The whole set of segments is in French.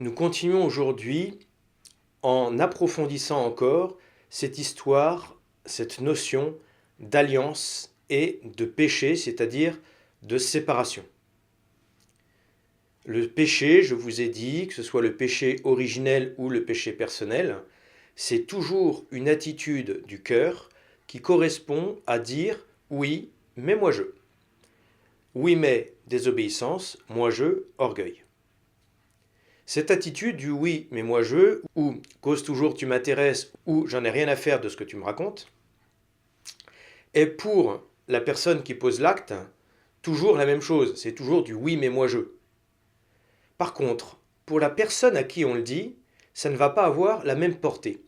Nous continuons aujourd'hui en approfondissant encore cette histoire, cette notion d'alliance et de péché, c'est-à-dire de séparation. Le péché, je vous ai dit, que ce soit le péché originel ou le péché personnel, c'est toujours une attitude du cœur qui correspond à dire oui, mais moi je. Oui, mais désobéissance, moi je, orgueil. Cette attitude du oui, mais moi je, ou cause toujours tu m'intéresses, ou j'en ai rien à faire de ce que tu me racontes, est pour la personne qui pose l'acte toujours la même chose. C'est toujours du oui, mais moi je. Par contre, pour la personne à qui on le dit, ça ne va pas avoir la même portée.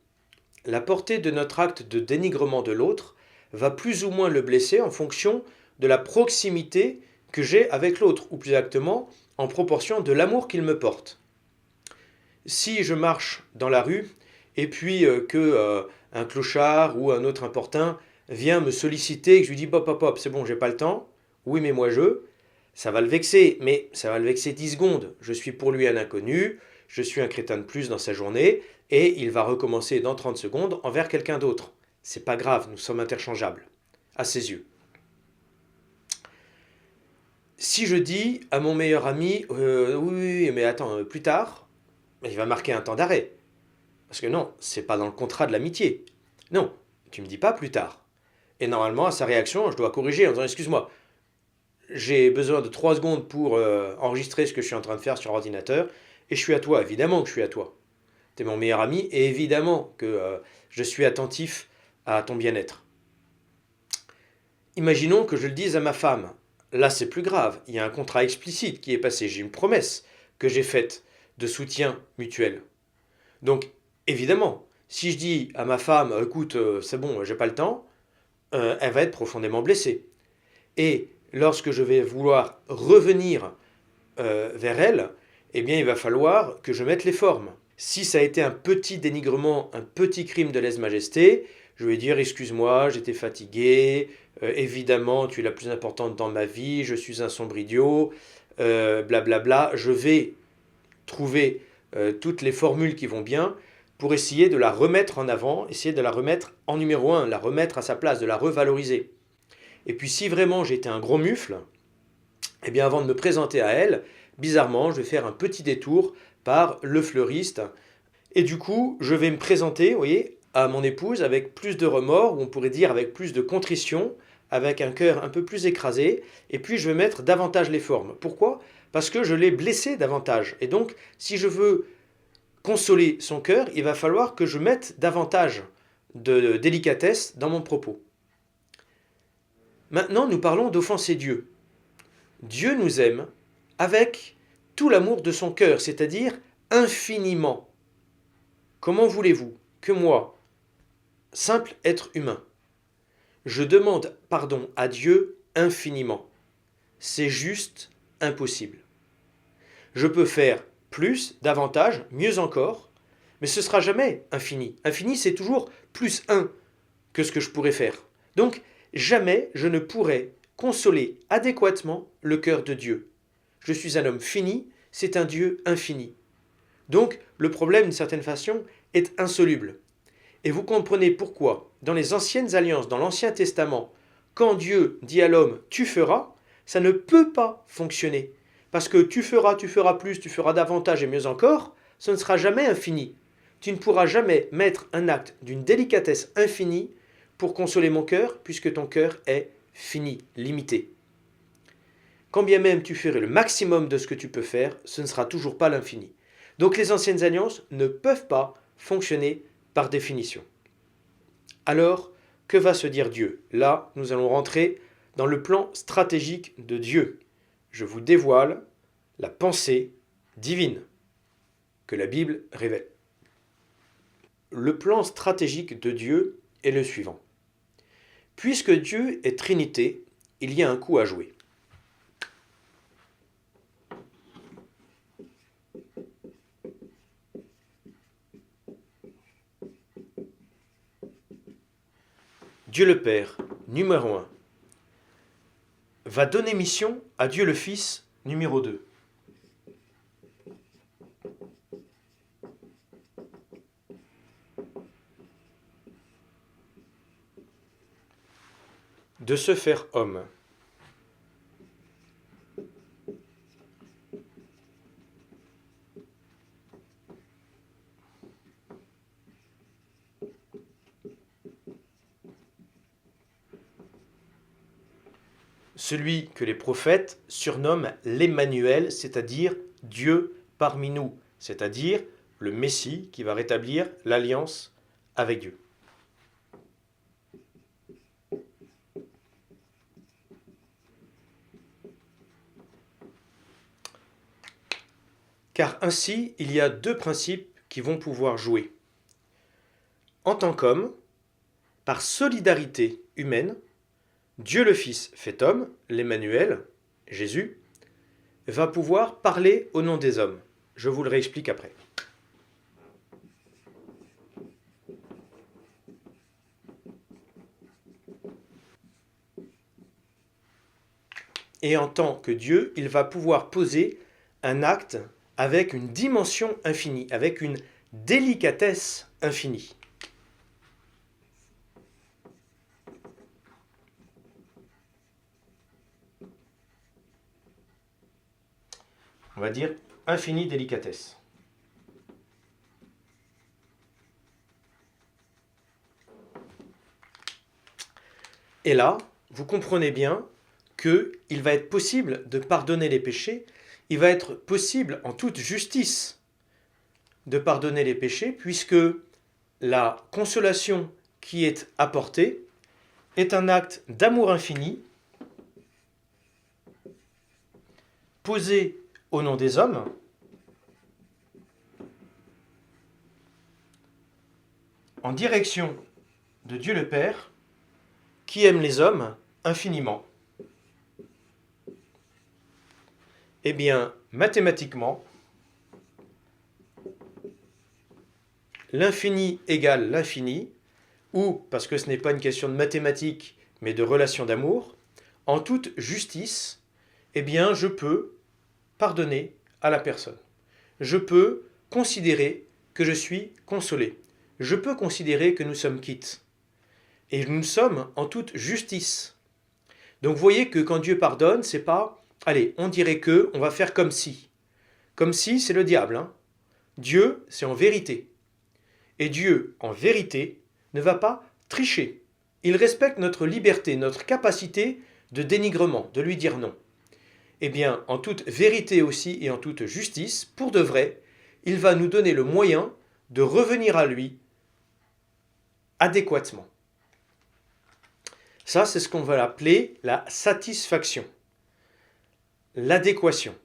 La portée de notre acte de dénigrement de l'autre va plus ou moins le blesser en fonction de la proximité que j'ai avec l'autre, ou plus exactement en proportion de l'amour qu'il me porte. Si je marche dans la rue et puis que un clochard ou un autre importun vient me solliciter et que je lui dis pop pop pop, c'est bon, j'ai pas le temps. Oui, mais moi je, ça va le vexer, mais ça va le vexer 10 secondes. Je suis pour lui un inconnu, je suis un crétin de plus dans sa journée et il va recommencer dans 30 secondes envers quelqu'un d'autre. C'est pas grave, nous sommes interchangeables à ses yeux. Si je dis à mon meilleur ami oui, mais attends, plus tard, il va marquer un temps d'arrêt. Parce que non, c'est pas dans le contrat de l'amitié. Non, tu me dis pas plus tard. Et normalement, à sa réaction, je dois corriger en disant excuse-moi, j'ai besoin de 3 secondes pour enregistrer ce que je suis en train de faire sur l'ordinateur, et je suis à toi, évidemment que je suis à toi. Tu es mon meilleur ami, et évidemment que je suis attentif à ton bien-être. Imaginons que je le dise à ma femme. Là, c'est plus grave, il y a un contrat explicite qui est passé, j'ai une promesse que j'ai faite de soutien mutuel. Donc, évidemment, si je dis à ma femme, écoute, c'est bon, j'ai pas le temps, elle va être profondément blessée. Et lorsque je vais vouloir revenir vers elle, eh bien, il va falloir que je mette les formes. Si ça a été un petit dénigrement, un petit crime de lèse-majesté, je vais dire excuse-moi, j'étais fatigué, évidemment, tu es la plus importante dans ma vie, je suis un sombre idiot, blablabla. Je vais trouver toutes les formules qui vont bien pour essayer de la remettre en avant, essayer de la remettre en numéro un, la remettre à sa place, de la revaloriser. Et puis si vraiment j'étais un gros mufle, eh bien avant de me présenter à elle, bizarrement, je vais faire un petit détour par le fleuriste. Et du coup, je vais me présenter, vous voyez, à mon épouse avec plus de remords, ou on pourrait dire avec plus de contrition, avec un cœur un peu plus écrasé, et puis je vais mettre davantage les formes. Pourquoi? Parce que je l'ai blessé davantage. Et donc, si je veux consoler son cœur, il va falloir que je mette davantage de délicatesse dans mon propos. Maintenant, nous parlons d'offenser Dieu. Dieu nous aime avec tout l'amour de son cœur, c'est-à-dire infiniment. Comment voulez-vous que moi, simple être humain, je demande pardon à Dieu infiniment? C'est juste impossible. Je peux faire plus, davantage, mieux encore, mais ce sera jamais infini. Infini, c'est toujours plus un que ce que je pourrais faire. Donc, jamais je ne pourrai consoler adéquatement le cœur de Dieu. Je suis un homme fini, c'est un Dieu infini. Donc, le problème, d'une certaine façon, est insoluble. Et vous comprenez pourquoi, dans les anciennes alliances, dans l'Ancien Testament, quand Dieu dit à l'homme tu feras, ça ne peut pas fonctionner. Parce que tu feras plus, tu feras davantage et mieux encore, ce ne sera jamais infini. Tu ne pourras jamais mettre un acte d'une délicatesse infinie pour consoler mon cœur, puisque ton cœur est fini, limité. Quand bien même tu ferais le maximum de ce que tu peux faire, ce ne sera toujours pas l'infini. Donc les anciennes alliances ne peuvent pas fonctionner par définition. Alors, que va se dire Dieu? Là, nous allons rentrer dans le plan stratégique de Dieu. Je vous dévoile la pensée divine que la Bible révèle. Le plan stratégique de Dieu est le suivant. Puisque Dieu est Trinité, il y a un coup à jouer. Dieu le Père, numéro 1, va donner mission à Dieu le Fils, numéro 2. de se faire homme. Celui que les prophètes surnomment l'Emmanuel, c'est-à-dire Dieu parmi nous, c'est-à-dire le Messie qui va rétablir l'alliance avec Dieu. Car ainsi, il y a deux principes qui vont pouvoir jouer. En tant qu'homme, par solidarité humaine, Dieu le Fils fait homme, l'Emmanuel, Jésus, va pouvoir parler au nom des hommes. Je vous le réexplique après. Et en tant que Dieu, il va pouvoir poser un acte avec une dimension infinie, avec une délicatesse infinie. On va dire infinie délicatesse. Et là, vous comprenez bien qu'il va être possible de pardonner les péchés, il va être possible en toute justice de pardonner les péchés, puisque la consolation qui est apportée est un acte d'amour infini, posé au nom des hommes, en direction de Dieu le Père, qui aime les hommes infiniment. Eh bien, mathématiquement, l'infini égale l'infini, ou, parce que ce n'est pas une question de mathématiques, mais de relation d'amour, en toute justice, eh bien, je peux pardonner à la personne. Je peux considérer que je suis consolé. Je peux considérer que nous sommes quittes. Et nous sommes en toute justice. Donc vous voyez que quand Dieu pardonne, c'est pas allez, on dirait que, on va faire comme si. Comme si, c'est le diable. Hein. Dieu, c'est en vérité. Et Dieu, en vérité, ne va pas tricher. Il respecte notre liberté, notre capacité de dénigrement, de lui dire non. Eh bien, en toute vérité aussi et en toute justice, pour de vrai, il va nous donner le moyen de revenir à lui adéquatement. Ça, c'est ce qu'on va appeler la satisfaction. L'adéquation.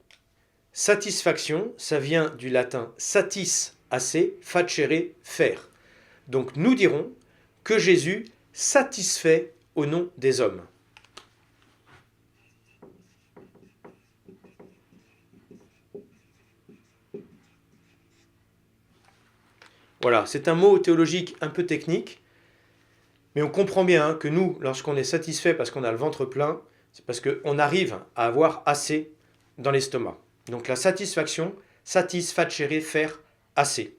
Satisfaction, ça vient du latin satis, assez, facere, faire. Donc nous dirons que Jésus satisfait au nom des hommes. Voilà, c'est un mot théologique un peu technique, mais on comprend bien que nous, lorsqu'on est satisfait parce qu'on a le ventre plein, c'est parce qu'on arrive à avoir assez dans l'estomac. Donc la satisfaction, satisfacere, faire assez.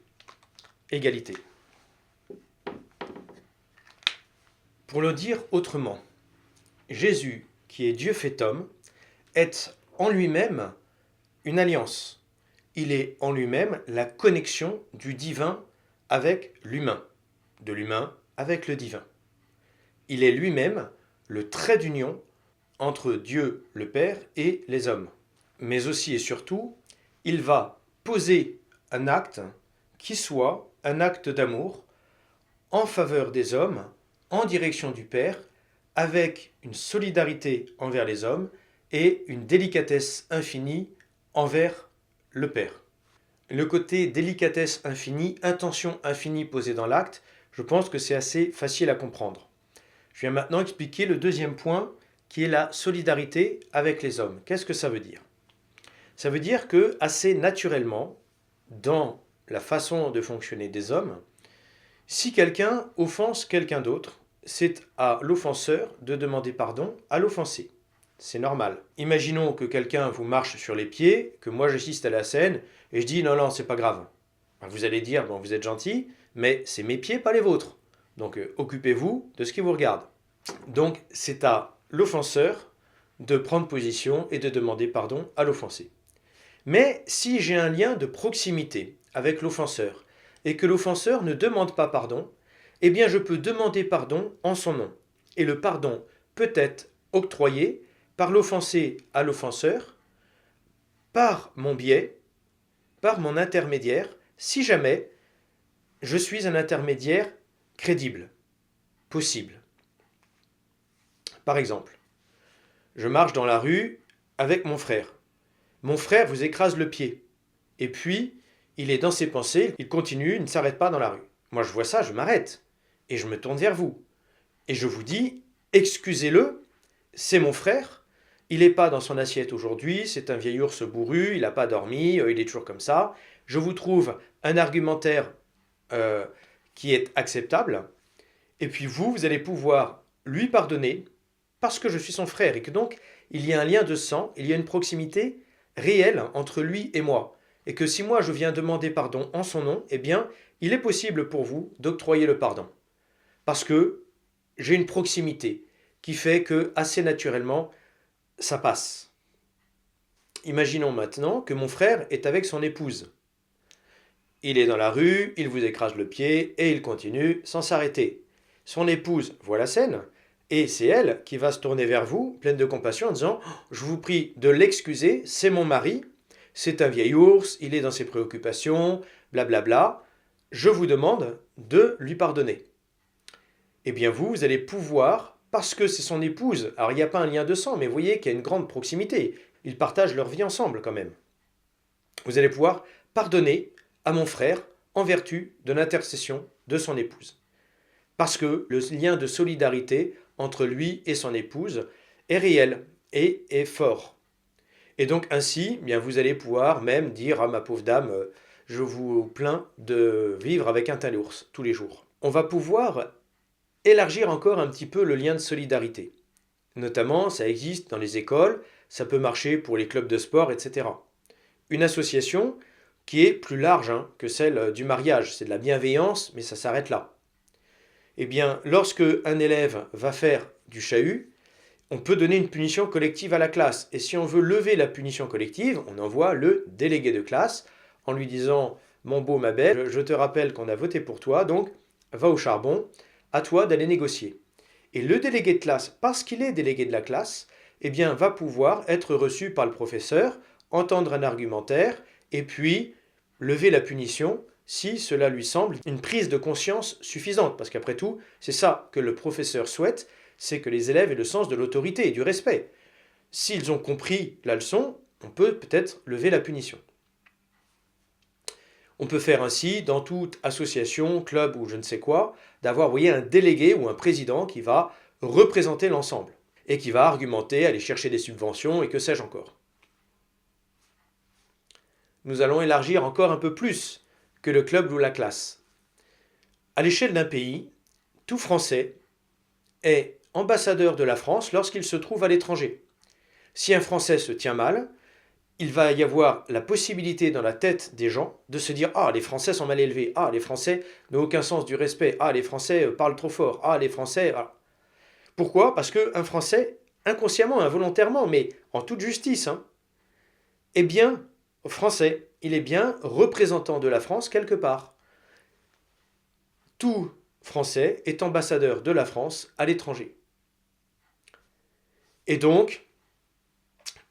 Égalité. Pour le dire autrement, Jésus, qui est Dieu fait homme, est en lui-même une alliance. Il est en lui-même la connexion du divin avec l'humain, de l'humain avec le divin. Il est lui-même le trait d'union entre Dieu le Père et les hommes. Mais aussi et surtout, il va poser un acte qui soit un acte d'amour en faveur des hommes, en direction du Père, avec une solidarité envers les hommes et une délicatesse infinie envers le Père. Le côté délicatesse infinie, intention infinie posée dans l'acte, je pense que c'est assez facile à comprendre. Je viens maintenant expliquer le deuxième point qui est la solidarité avec les hommes. Qu'est-ce que ça veut dire ? Ça veut dire que, assez naturellement, dans la façon de fonctionner des hommes, si quelqu'un offense quelqu'un d'autre, c'est à l'offenseur de demander pardon à l'offensé. C'est normal. Imaginons que quelqu'un vous marche sur les pieds, que moi j'assiste à la scène, et je dis non, c'est pas grave. Vous allez dire, bon, vous êtes gentil, mais c'est mes pieds, pas les vôtres. Donc occupez-vous de ce qui vous regarde. Donc c'est à l'offenseur de prendre position et de demander pardon à l'offensé. Mais si j'ai un lien de proximité avec l'offenseur et que l'offenseur ne demande pas pardon, eh bien je peux demander pardon en son nom. Et le pardon peut être octroyé par l'offensé à l'offenseur, par mon biais, par mon intermédiaire, si jamais je suis un intermédiaire crédible, possible. Par exemple, je marche dans la rue avec mon frère. Mon frère vous écrase le pied. Et puis, il est dans ses pensées, il continue, il ne s'arrête pas dans la rue. Moi, je vois ça, je m'arrête. Et je me tourne vers vous. Et je vous dis, excusez-le, c'est mon frère. Il n'est pas dans son assiette aujourd'hui, c'est un vieil ours bourru, il n'a pas dormi, il est toujours comme ça. Je vous trouve un argumentaire euh, qui est acceptable. Et puis vous allez pouvoir lui pardonner parce que je suis son frère et que donc il y a un lien de sang, il y a une proximité réelle entre lui et moi. Et que si moi je viens demander pardon en son nom, eh bien, il est possible pour vous d'octroyer le pardon. Parce que j'ai une proximité qui fait que assez naturellement, ça passe. Imaginons maintenant que mon frère est avec son épouse. Il est dans la rue, il vous écrase le pied et il continue sans s'arrêter. Son épouse voit la scène et c'est elle qui va se tourner vers vous, pleine de compassion, en disant je vous prie de l'excuser, c'est mon mari, c'est un vieil ours, il est dans ses préoccupations, blablabla. Je vous demande de lui pardonner. Eh bien vous allez pouvoir, parce que c'est son épouse, alors il n'y a pas un lien de sang, mais vous voyez qu'il y a une grande proximité, ils partagent leur vie ensemble quand même. Vous allez pouvoir pardonner à mon frère en vertu de l'intercession de son épouse. Parce que le lien de solidarité entre lui et son épouse est réel et est fort. Et donc ainsi, bien, vous allez pouvoir même dire à ma pauvre dame, je vous plains de vivre avec un tel ours tous les jours. On va pouvoir élargir encore un petit peu le lien de solidarité. Notamment, ça existe dans les écoles, ça peut marcher pour les clubs de sport, etc. Une association qui est plus large que celle du mariage, c'est de la bienveillance, mais ça s'arrête là. Eh bien, lorsque un élève va faire du chahut, on peut donner une punition collective à la classe. Et si on veut lever la punition collective, on envoie le délégué de classe en lui disant mon beau, ma belle, je te rappelle qu'on a voté pour toi, donc va au charbon, à toi d'aller négocier. Et le délégué de classe, parce qu'il est délégué de la classe, eh bien, va pouvoir être reçu par le professeur, entendre un argumentaire, et puis lever la punition si cela lui semble une prise de conscience suffisante. Parce qu'après tout, c'est ça que le professeur souhaite, c'est que les élèves aient le sens de l'autorité et du respect. S'ils ont compris la leçon, on peut peut-être lever la punition. On peut faire ainsi, dans toute association, club ou je ne sais quoi, d'avoir, vous voyez, un délégué ou un président qui va représenter l'ensemble et qui va argumenter, aller chercher des subventions et que sais-je encore. Nous allons élargir encore un peu plus que le club ou la classe. À l'échelle d'un pays, tout Français est ambassadeur de la France lorsqu'il se trouve à l'étranger. Si un Français se tient mal, il va y avoir la possibilité dans la tête des gens de se dire ah, les Français sont mal élevés, ah, les Français n'ont aucun sens du respect, ah, les Français parlent trop fort, ah, les Français. Voilà. Pourquoi? Parce qu'un Français, inconsciemment, involontairement, mais en toute justice, est bien français, il est bien représentant de la France quelque part. Tout Français est ambassadeur de la France à l'étranger. Et donc,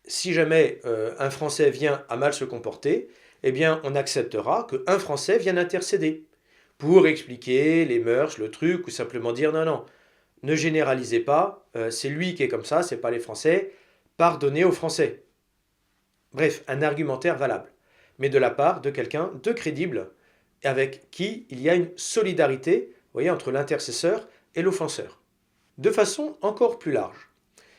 si jamais un Français vient à mal se comporter, eh bien, on acceptera qu'un Français vienne intercéder pour expliquer les mœurs, le truc, ou simplement dire non, non, ne généralisez pas, c'est lui qui est comme ça, c'est pas les Français, pardonnez aux Français. Bref, un argumentaire valable, mais de la part de quelqu'un de crédible, avec qui il y a une solidarité, vous voyez, entre l'intercesseur et l'offenseur. De façon encore plus large.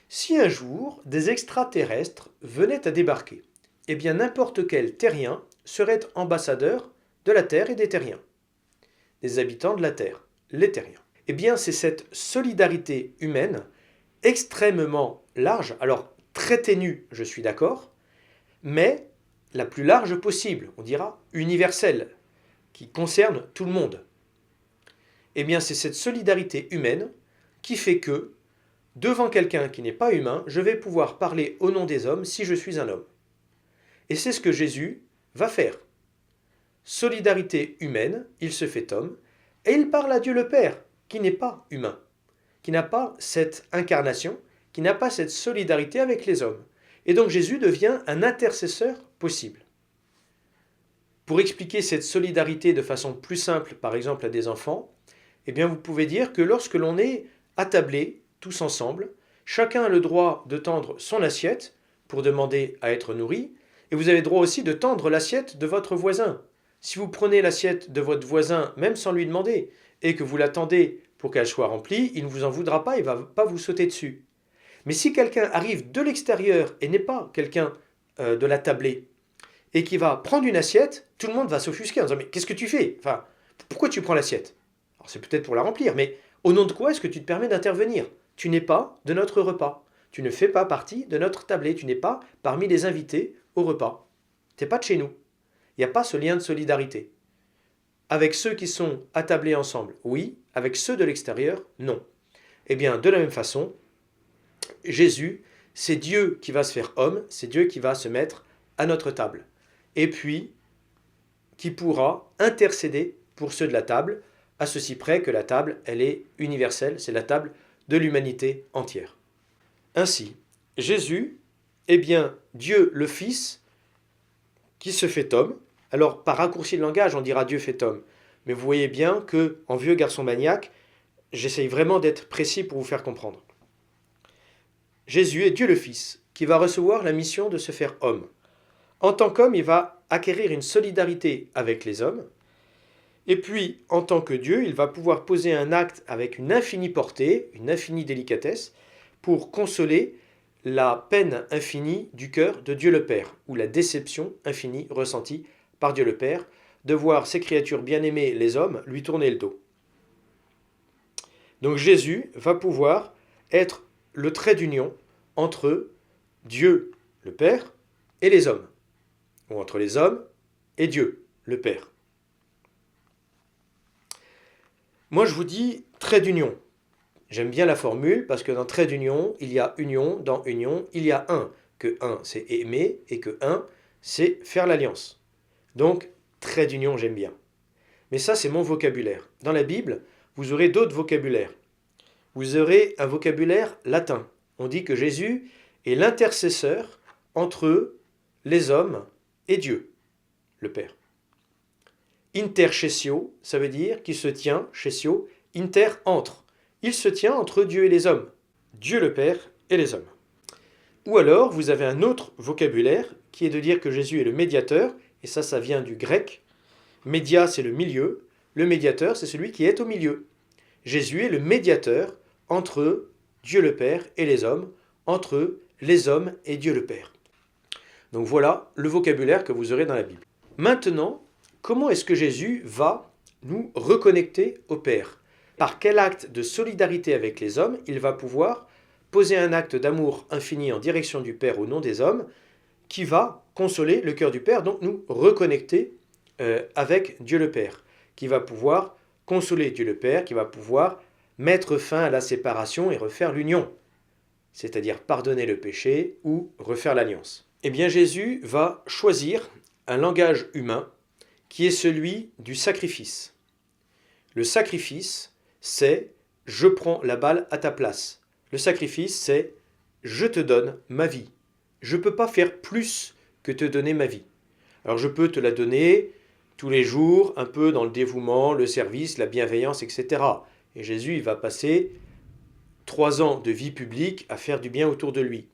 Si un jour des extraterrestres venaient à débarquer, eh bien n'importe quel terrien serait ambassadeur de la Terre et des terriens, des habitants de la Terre, les terriens. Eh bien c'est cette solidarité humaine extrêmement large, alors très ténue, je suis d'accord, mais la plus large possible, on dira universelle, qui concerne tout le monde. Eh bien c'est cette solidarité humaine qui fait que devant quelqu'un qui n'est pas humain, je vais pouvoir parler au nom des hommes si je suis un homme. Et c'est ce que Jésus va faire. Solidarité humaine, il se fait homme, et il parle à Dieu le Père, qui n'est pas humain, qui n'a pas cette incarnation, qui n'a pas cette solidarité avec les hommes. Et donc Jésus devient un intercesseur possible. Pour expliquer cette solidarité de façon plus simple, par exemple à des enfants, eh bien vous pouvez dire que lorsque l'on est attablé, tous ensemble, chacun a le droit de tendre son assiette pour demander à être nourri, et vous avez le droit aussi de tendre l'assiette de votre voisin. Si vous prenez l'assiette de votre voisin, même sans lui demander, et que vous l'attendez pour qu'elle soit remplie, il ne vous en voudra pas, il ne va pas vous sauter dessus. Mais si quelqu'un arrive de l'extérieur et n'est pas quelqu'un de la tablée, et qui va prendre une assiette, tout le monde va s'offusquer en disant « Mais qu'est-ce que tu fais? Enfin, pourquoi tu prends l'assiette ?» Alors c'est peut-être pour la remplir, mais au nom de quoi est-ce que tu te permets d'intervenir? Tu n'es pas de notre repas. Tu ne fais pas partie de notre tablée. Tu n'es pas parmi les invités au repas. Tu n'es pas de chez nous. Il n'y a pas ce lien de solidarité. Avec ceux qui sont attablés ensemble, oui. Avec ceux de l'extérieur, non. Eh bien, de la même façon, Jésus, c'est Dieu qui va se faire homme, c'est Dieu qui va se mettre à notre table. Et puis, qui pourra intercéder pour ceux de la table, à ceci près que la table, elle est universelle, c'est la table de l'humanité entière. Ainsi, Jésus est bien Dieu le Fils qui se fait homme. Alors, par raccourci de langage, on dira Dieu fait homme. Mais vous voyez bien que, en vieux garçon maniaque, j'essaye vraiment d'être précis pour vous faire comprendre. Jésus est Dieu le Fils, qui va recevoir la mission de se faire homme. En tant qu'homme, il va acquérir une solidarité avec les hommes. Et puis, en tant que Dieu, il va pouvoir poser un acte avec une infinie portée, une infinie délicatesse, pour consoler la peine infinie du cœur de Dieu le Père, ou la déception infinie ressentie par Dieu le Père, de voir ses créatures bien-aimées, les hommes, lui tourner le dos. Donc Jésus va pouvoir être le trait d'union entre Dieu le Père et les hommes, ou entre les hommes et Dieu le Père. Moi je vous dis trait d'union. J'aime bien la formule parce que dans trait d'union, il y a union, dans union, il y a un. Que un, c'est aimer, et que un, c'est faire l'alliance. Donc, trait d'union, j'aime bien. Mais ça, c'est mon vocabulaire. Dans la Bible, vous aurez d'autres vocabulaires. Vous aurez un vocabulaire latin. On dit que Jésus est l'intercesseur entre les hommes et Dieu, le Père. Intercessio, ça veut dire qu'il se tient, cessio, inter, entre. Il se tient entre Dieu et les hommes, Dieu le Père et les hommes. Ou alors, vous avez un autre vocabulaire qui est de dire que Jésus est le médiateur, et ça vient du grec. Média, c'est le milieu. Le médiateur, c'est celui qui est au milieu. Jésus est le médiateur entre Dieu le Père et les hommes, entre les hommes et Dieu le Père. Donc voilà le vocabulaire que vous aurez dans la Bible. Maintenant, comment est-ce que Jésus va nous reconnecter au Père? Par quel acte de solidarité avec les hommes il va pouvoir poser un acte d'amour infini en direction du Père au nom des hommes qui va consoler le cœur du Père, donc nous reconnecter avec Dieu le Père, qui va pouvoir consoler Dieu le Père, qui va pouvoir mettre fin à la séparation et refaire l'union, c'est-à-dire pardonner le péché ou refaire l'alliance. Eh bien Jésus va choisir un langage humain qui est celui du sacrifice. Le sacrifice, c'est « je prends la balle à ta place ». Le sacrifice, c'est « je te donne ma vie ». Je ne peux pas faire plus que te donner ma vie. Alors je peux te la donner tous les jours, un peu dans le dévouement, le service, la bienveillance, etc. Et Jésus, il va passer 3 ans de vie publique à faire du bien autour de lui.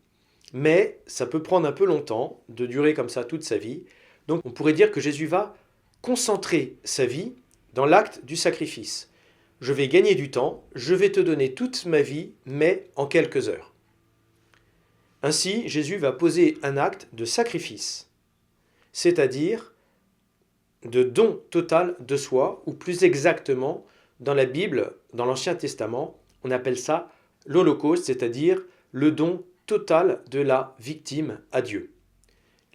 Mais ça peut prendre un peu longtemps, de durer comme ça toute sa vie. Donc on pourrait dire que Jésus va concentrer sa vie dans l'acte du sacrifice. Je vais gagner du temps, je vais te donner toute ma vie, mais en quelques heures. Ainsi, Jésus va poser un acte de sacrifice, c'est-à-dire de don total de soi, ou plus exactement, dans la Bible, dans l'Ancien Testament, on appelle ça l'Holocauste, c'est-à-dire le don total de la victime à Dieu.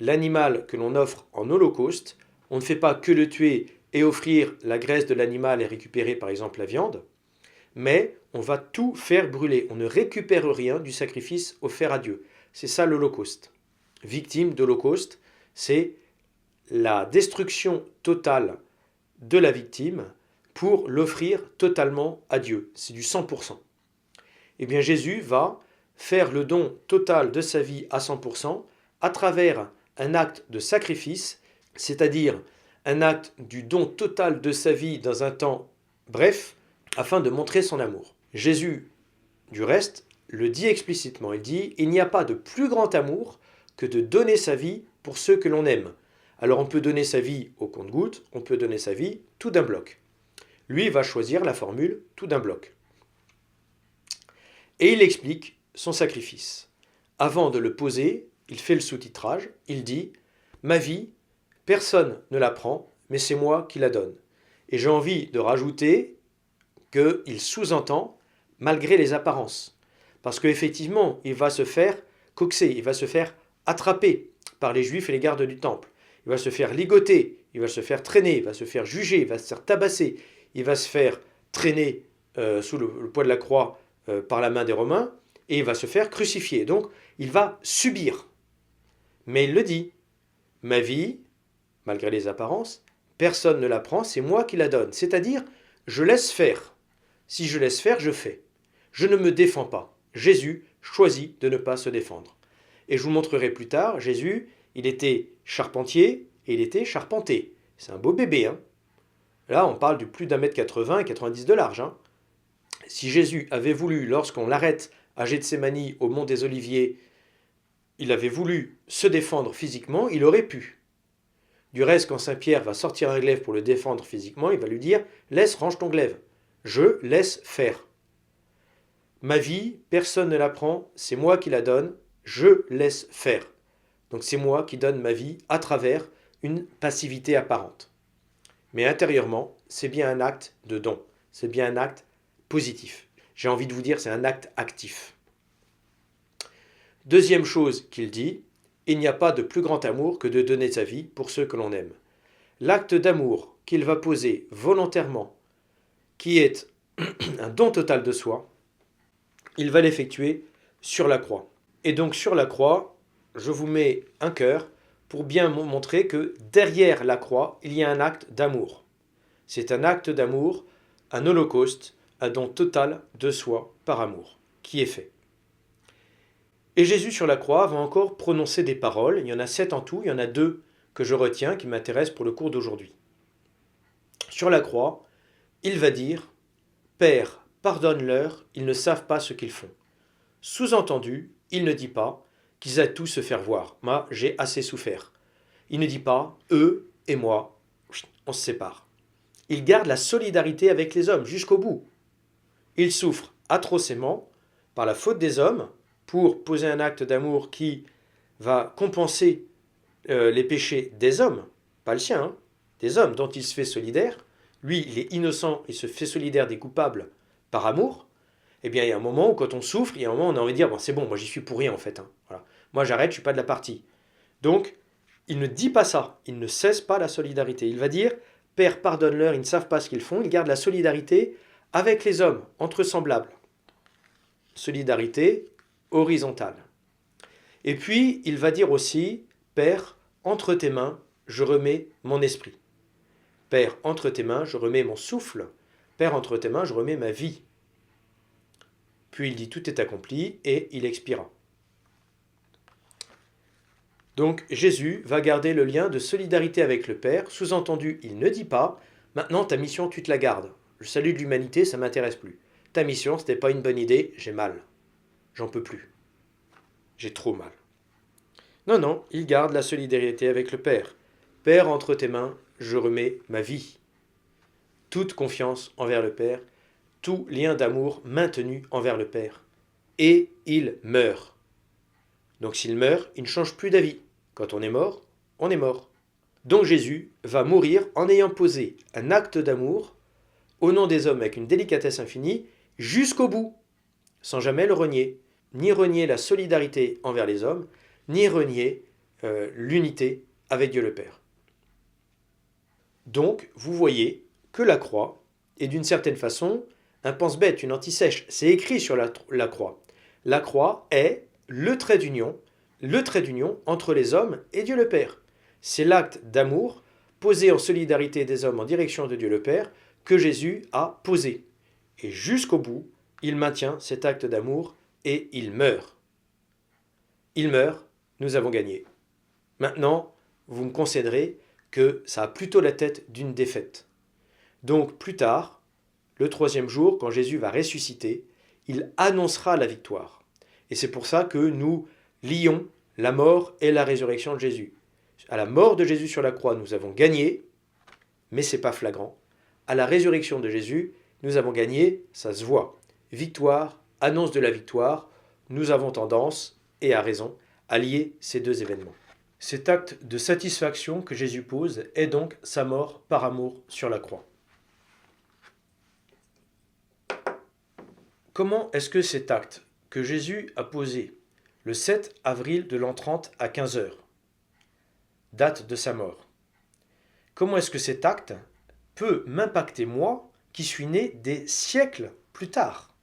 L'animal que l'on offre en holocauste, on ne fait pas que le tuer et offrir la graisse de l'animal et récupérer par exemple la viande, mais on va tout faire brûler. On ne récupère rien du sacrifice offert à Dieu. C'est ça l'Holocauste. Victime d'Holocauste, c'est la destruction totale de la victime pour l'offrir totalement à Dieu. C'est du 100%. Eh bien Jésus va faire le don total de sa vie à 100% à travers un acte de sacrifice, c'est-à-dire un acte du don total de sa vie dans un temps bref, afin de montrer son amour. Jésus, du reste, le dit explicitement. Il dit, il n'y a pas de plus grand amour que de donner sa vie pour ceux que l'on aime. Alors on peut donner sa vie au compte-gouttes, on peut donner sa vie tout d'un bloc. Lui va choisir la formule tout d'un bloc. Et il explique son sacrifice. Avant de le poser, il fait le sous-titrage, il dit « Ma vie, personne ne la prend, mais c'est moi qui la donne. » Et j'ai envie de rajouter qu'il sous-entend « malgré les apparences ». Parce qu'effectivement, il va se faire coxer, il va se faire attraper par les Juifs et les gardes du temple. Il va se faire ligoter, il va se faire traîner, il va se faire juger, il va se faire tabasser, il va se faire traîner sous le poids de la croix par la main des Romains, et il va se faire crucifier. Donc, il va subir. Mais il le dit, ma vie, malgré les apparences, personne ne la prend, c'est moi qui la donne. C'est-à-dire, je laisse faire. Si je laisse faire, je fais. Je ne me défends pas. Jésus choisit de ne pas se défendre. Et je vous montrerai plus tard, Jésus, il était charpentier et il était charpenté. C'est un beau bébé, hein. Là, on parle du plus d'1,80 m et 90 de large, hein. Si Jésus avait voulu, lorsqu'on l'arrête à Gethsémani, au mont des Oliviers, il avait voulu se défendre physiquement, il aurait pu. Du reste, quand Saint Pierre va sortir un glaive pour le défendre physiquement, il va lui dire « Laisse, range ton glaive. Je laisse faire. Ma vie, personne ne la prend, c'est moi qui la donne, je laisse faire. » Donc c'est moi qui donne ma vie à travers une passivité apparente. Mais intérieurement, c'est bien un acte de don. C'est bien un acte positif. J'ai envie de vous dire, c'est un acte actif. Deuxième chose qu'il dit, il n'y a pas de plus grand amour que de donner sa vie pour ceux que l'on aime. L'acte d'amour qu'il va poser volontairement, qui est un don total de soi, il va l'effectuer sur la croix. Et donc sur la croix, je vous mets un cœur pour bien montrer que derrière la croix, il y a un acte d'amour. C'est un acte d'amour, un holocauste, un don total de soi par amour, qui est fait. Et Jésus sur la croix va encore prononcer des paroles, il y en a 7 en tout, il y en a 2 que je retiens, qui m'intéressent pour le cours d'aujourd'hui. Sur la croix, il va dire « Père, pardonne-leur, ils ne savent pas ce qu'ils font. » Sous-entendu, il ne dit pas qu'ils aient tous se faire voir. Moi, j'ai assez souffert. Il ne dit pas « eux et moi, on se sépare ». Il garde la solidarité avec les hommes jusqu'au bout. Il souffre atrocement par la faute des hommes pour poser un acte d'amour qui va compenser les péchés des hommes, pas le sien, hein, des hommes dont il se fait solidaire. Lui, il est innocent, il se fait solidaire des coupables par amour. Eh bien, il y a un moment où quand on souffre, il y a un moment où on a envie de dire bon, c'est bon, moi j'y suis pour rien en fait. Hein. Voilà. Moi j'arrête, je ne suis pas de la partie. Donc, il ne dit pas ça, il ne cesse pas la solidarité. Il va dire Père, pardonne-leur, ils ne savent pas ce qu'ils font. Il garde la solidarité avec les hommes, entre semblables. Solidarité horizontale. Et puis, il va dire aussi Père, entre tes mains, je remets mon esprit. Père, entre tes mains, je remets mon souffle. Père, entre tes mains, je remets ma vie. Puis il dit tout est accompli et il expira. Donc Jésus va garder le lien de solidarité avec le Père. Sous-entendu, il ne dit pas maintenant ta mission tu te la gardes. Le salut de l'humanité, ça ne m'intéresse plus. Ta mission, ce n'était pas une bonne idée, j'ai mal. J'en peux plus. J'ai trop mal. Non, non, il garde la solidarité avec le Père. Père, entre tes mains, je remets ma vie. Toute confiance envers le Père, tout lien d'amour maintenu envers le Père. Et il meurt. Donc s'il meurt, il ne change plus d'avis. Quand on est mort, on est mort. Donc Jésus va mourir en ayant posé un acte d'amour au nom des hommes avec une délicatesse infinie jusqu'au bout, sans jamais le renier. Ni renier la solidarité envers les hommes, ni renier l'unité avec Dieu le Père. Donc, vous voyez que la croix est d'une certaine façon un pense-bête, une anti-sèche. C'est écrit sur la croix. La croix est le trait d'union entre les hommes et Dieu le Père. C'est l'acte d'amour posé en solidarité des hommes en direction de Dieu le Père que Jésus a posé. Et jusqu'au bout, il maintient cet acte d'amour et il meurt. Il meurt, nous avons gagné. Maintenant, vous me concéderez que ça a plutôt la tête d'une défaite. Donc plus tard, le troisième jour, quand Jésus va ressusciter, il annoncera la victoire. Et c'est pour ça que nous lions la mort et la résurrection de Jésus. À la mort de Jésus sur la croix, nous avons gagné, mais ce n'est pas flagrant. À la résurrection de Jésus, nous avons gagné, ça se voit. Victoire, annonce de la victoire, nous avons tendance, et à raison, à lier ces deux événements. Cet acte de satisfaction que Jésus pose est donc sa mort par amour sur la croix. Comment est-ce que cet acte que Jésus a posé le 7 avril de l'an 30 à 15 h, date de sa mort, comment est-ce que cet acte peut m'impacter moi qui suis né des siècles plus tard?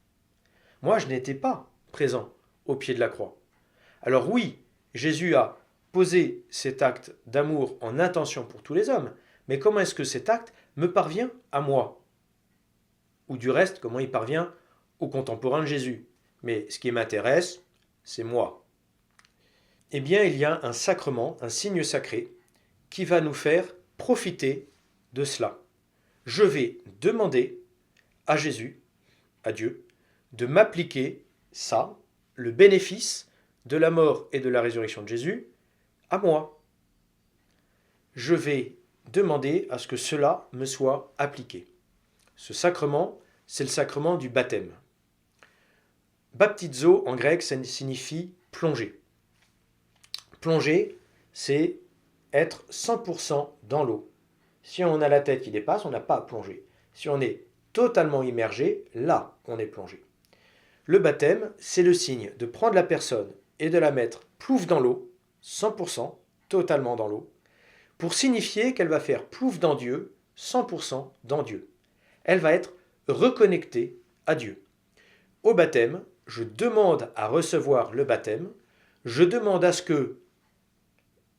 Moi, je n'étais pas présent au pied de la croix. Alors oui, Jésus a posé cet acte d'amour en intention pour tous les hommes, mais comment est-ce que cet acte me parvient à moi? Ou du reste, comment il parvient aux contemporains de Jésus? Mais ce qui m'intéresse, c'est moi. Eh bien, il y a un sacrement, un signe sacré, qui va nous faire profiter de cela. Je vais demander à Jésus, à Dieu, de m'appliquer ça, le bénéfice de la mort et de la résurrection de Jésus, à moi. Je vais demander à ce que cela me soit appliqué. Ce sacrement, c'est le sacrement du baptême. Baptizo en grec, ça signifie plonger. Plonger, c'est être 100% dans l'eau. Si on a la tête qui dépasse, on n'a pas à plonger. Si on est totalement immergé, là, on est plongé. Le baptême, c'est le signe de prendre la personne et de la mettre plouf dans l'eau, 100%, totalement dans l'eau, pour signifier qu'elle va faire plouf dans Dieu, 100% dans Dieu. Elle va être reconnectée à Dieu. Au baptême, je demande à recevoir le baptême, je demande à ce que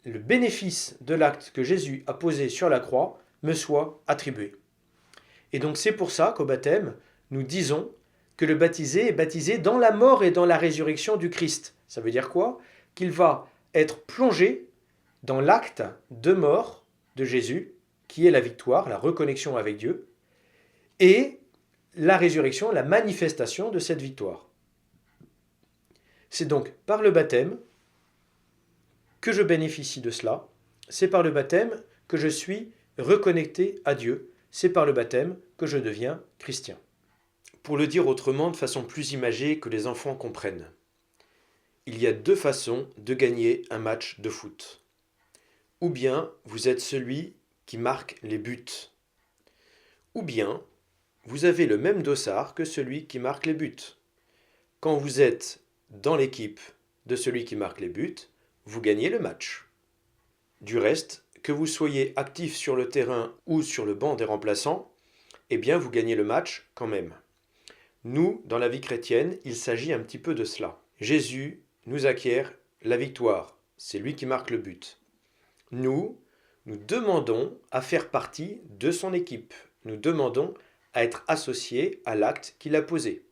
le bénéfice de l'acte que Jésus a posé sur la croix me soit attribué. Et donc c'est pour ça qu'au baptême, nous disons que le baptisé est baptisé dans la mort et dans la résurrection du Christ. Ça veut dire quoi? Qu'il va être plongé dans l'acte de mort de Jésus, qui est la victoire, la reconnexion avec Dieu, et la résurrection, la manifestation de cette victoire. C'est donc par le baptême que je bénéficie de cela, c'est par le baptême que je suis reconnecté à Dieu, c'est par le baptême que je deviens chrétien. Pour le dire autrement, de façon plus imagée que les enfants comprennent, il y a deux façons de gagner un match de foot. Ou bien vous êtes celui qui marque les buts, ou bien vous avez le même dossard que celui qui marque les buts. Quand vous êtes dans l'équipe de celui qui marque les buts, vous gagnez le match. Du reste, que vous soyez actif sur le terrain ou sur le banc des remplaçants, eh bien vous gagnez le match quand même. Nous, dans la vie chrétienne, il s'agit un petit peu de cela. Jésus nous acquiert la victoire, c'est lui qui marque le but. Nous demandons à faire partie de son équipe. Nous demandons à être associés à l'acte qu'il a posé.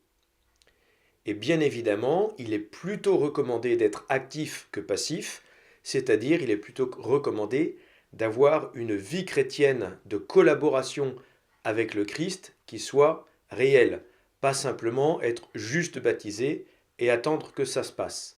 Et bien évidemment, il est plutôt recommandé d'être actif que passif, c'est-à-dire il est plutôt recommandé d'avoir une vie chrétienne de collaboration avec le Christ qui soit réelle, pas simplement être juste baptisé et attendre que ça se passe.